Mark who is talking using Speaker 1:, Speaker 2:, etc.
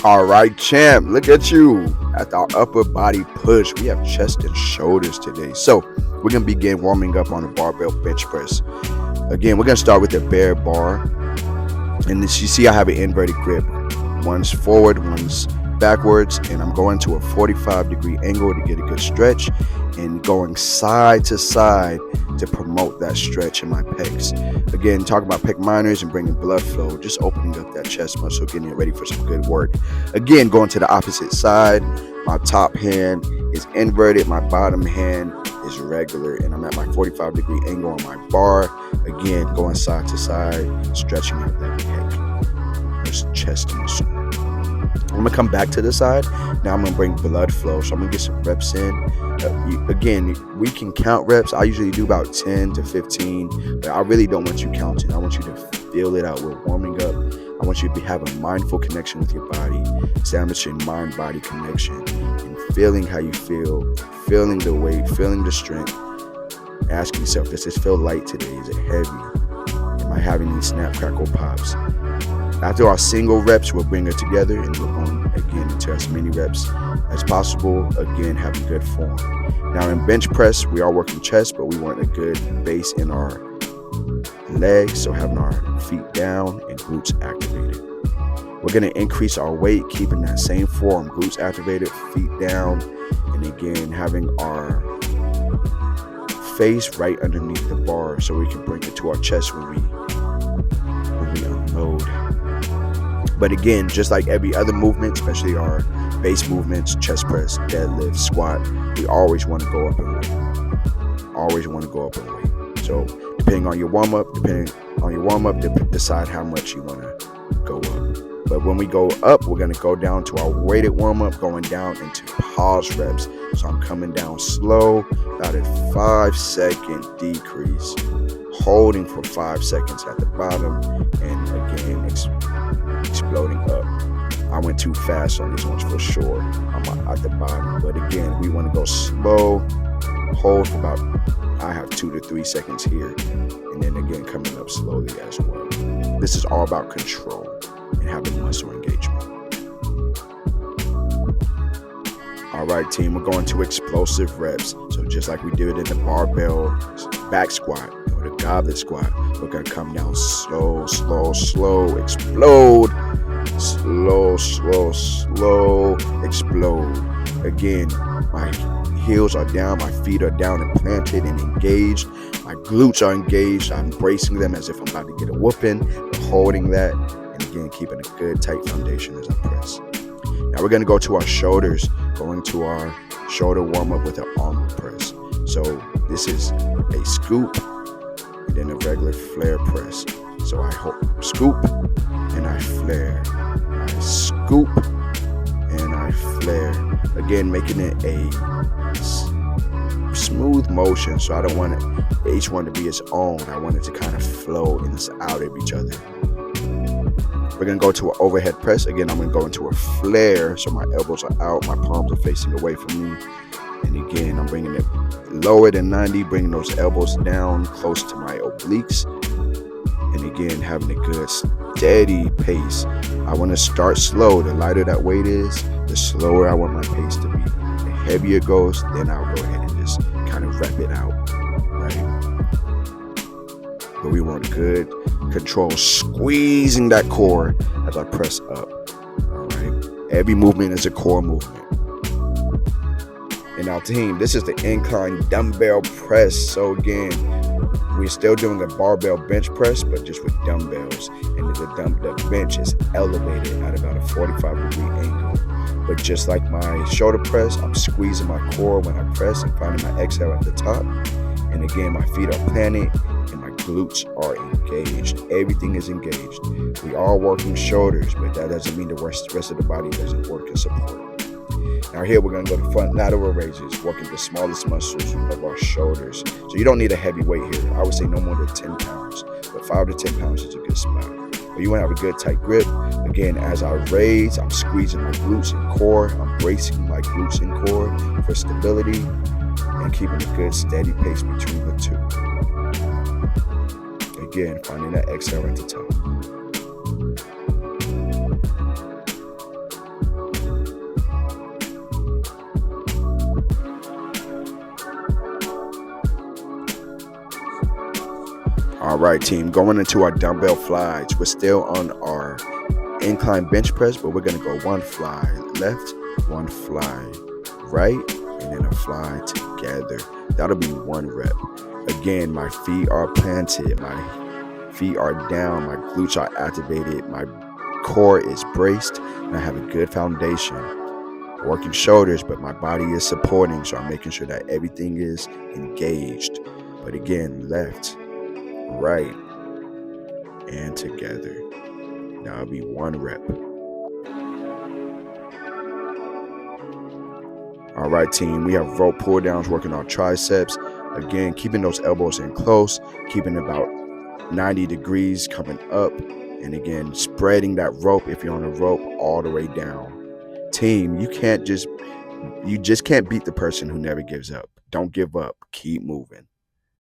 Speaker 1: All right, champ. Look at you. At our upper body push, we have chest and shoulders today. So we're gonna begin warming up on the barbell bench press. Again, we're gonna start with the bare bar, and this, you see, I have an inverted grip. One's forward, one's backwards, and I'm going to a 45-degree angle to get a good stretch, and going side to side to promote that stretch in my pecs. Again, talking about pec minors and bringing blood flow, just opening up that chest muscle, getting it ready for some good work. Again, going to the opposite side. My top hand is inverted, my bottom hand is regular, and I'm at my 45-degree angle on my bar. Again, going side to side, stretching out that pec, this chest muscle. I'm gonna come back to the side. Now I'm gonna bring blood flow, so I'm gonna get some reps in. Again, we can count reps. I usually do about 10 to 15, but I really don't want you counting. I want you to feel it out. We're warming up. I want you to have a mindful connection with your body, establishing mind-body connection, and feeling how you feel, feeling the weight, feeling the strength. Asking yourself, does this feel light today? Is it heavy? Am I having these snap, crackle, pops? After our single reps, we'll bring it together and we're going again into as many reps as possible. Again, having good form. Now in bench press, we are working chest, but we want a good base in our legs, so having our feet down and glutes activated. We're going to increase our weight, keeping that same form, glutes activated, feet down, and again having our face right underneath the bar so we can bring it to our chest when we unload. But again, just like every other movement, especially our base movements, chest press, deadlift, squat, we always want to go up in weight. Always want to go up in weight. So depending on your warm-up, decide how much you want to go up. But when we go up, we're going to go down to our weighted warm-up, going down into pause reps. So I'm coming down slow, about a 5-second decrease, holding for 5 seconds at the bottom, and again, exploding up. I went too fast on these ones for sure. I'm at the bottom, but again, we want to go slow, hold for about, I have 2 to 3 seconds here, and then again coming up slowly as well. This is all about control and having muscle engagement. All right, team, we're going to explosive reps. So just like we did in the barbell back squat or the goblet squat, we're going to come down slow, slow, slow, explode, slow, slow, slow, explode. Again, my heels are down, my feet are down and planted and engaged. My glutes are engaged. I'm bracing them as if I'm about to get a whooping, holding that, and again, keeping a good tight foundation as I press. Now we're going to go to our shoulders, going to our shoulder warm-up with an arm press. So this is a scoop and then a regular flare press. So I scoop and I flare. I scoop and I flare. Again, making it a smooth motion. So I don't want each one to be its own. I want it to kind of flow in and out of each other. We're going to go to an overhead press. Again, I'm going to go into a flare. So my elbows are out. My palms are facing away from me. And again, I'm bringing it lower than 90, bringing those elbows down close to my obliques. And again, having a good steady pace. I want to start slow. The lighter that weight is, the slower I want my pace to be. The heavier it goes, then I'll go ahead and just kind of rep it out, right? But we want good control, squeezing that core as I press up, all right? Every movement is a core movement. And now, team, this is the incline dumbbell press. So again, we're still doing a barbell bench press, but just with dumbbells. And the bench is elevated at about a 45-degree angle. But just like my shoulder press, I'm squeezing my core when I press and finding my exhale at the top. And again, my feet are planted and my glutes are engaged. Everything is engaged. We are working shoulders, but that doesn't mean the rest of the body doesn't work in support. Now here we're going to go to front lateral raises, working the smallest muscles of our shoulders. So you don't need a heavy weight here. I would say no more than 10 pounds, but 5 to 10 pounds is a good spot. But you want to have a good tight grip. Again, as I raise, I'm squeezing my glutes and core. I'm bracing my glutes and core for stability and keeping a good steady pace between the two. Again, finding that exhale at the top. right, team, going into our dumbbell flies. We're still on our incline bench press, but we're gonna go one fly left, one fly right, and then a fly together. That'll be one rep. Again, my feet are planted, my feet are down, my glutes are activated, my core is braced, and I have a good foundation. Working shoulders, but my body is supporting, so I'm making sure that everything is engaged. But again, left, right, and together. That'll be one rep. All right, team, we have rope pull downs working on triceps. Again, keeping those elbows in close, keeping about 90 degrees coming up. And again, spreading that rope, if you're on a rope, all the way down. Team, you just can't beat the person who never gives up. Don't give up. Keep moving.